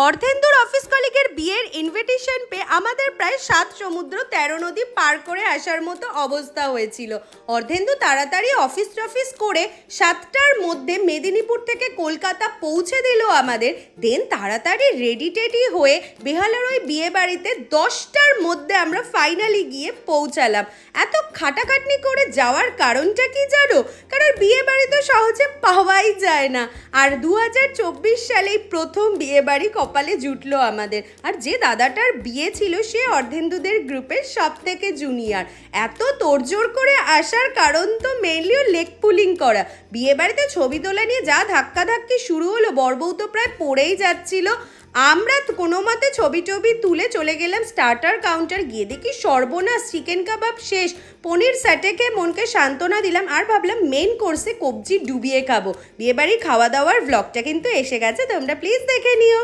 অর্ধেন্দুর office কলিগের বিয়ের invitation পেয়ে আমাদের প্রায় 7 সমুদ্র 13 নদী পার করে আসার মতো অবস্থা হয়েছিল। অর্ধেন্দু তাড়াতাড়ি অফিস করে 7টার মধ্যে মেদিনীপুর থেকে কলকাতা পৌঁছে দিল আমাদের। দেন তাড়াতাড়ি রেডি হয়ে বেহালার ওই বিয়ে বাড়িতে 10টার মধ্যে আমরা ফাইনালি গিয়ে পৌঁছালাম। এত খাটাখাটনি করে যাওয়ার কারণটা কি জানো? কারণ বিয়ে বাড়ি তো সহজে পাওয়াই যায় না। আর 2024 সালেই প্রথম বিয়ে বাড়ি কপালে জুটলো আমাদের। আর যে দাদাটার বিয়ে ছিল সে অর্ধেন্দুদের গ্রুপের সব থেকে জুনিয়র। এত তোড়জোড় করে আসার কারণ তো মেনলি লেগ পুলিং করা। বিয়ে বাড়িতে ছবি তোলা নিয়ে যা ধাক্কাধাক্কি শুরু হলো, বরবউ তো প্রায় পড়েই যাচ্ছিল। আমরা কোনো মতে ছবি তুলে চলে গেলাম স্টার্টার কাউন্টার। গিয়ে দেখি সর্বনাশ, চিকেন কাবাব শেষ। পনির স্যাটেকে মনকে সান্ত্বনা দিলাম আর ভাবলাম মেন কোর্সে কবজি ডুবিয়ে খাবো। বিয়েবাড়ির খাওয়া দাওয়ার ব্লগটা কিন্তু এসে গেছে, তোমরা প্লিজ দেখে নিও।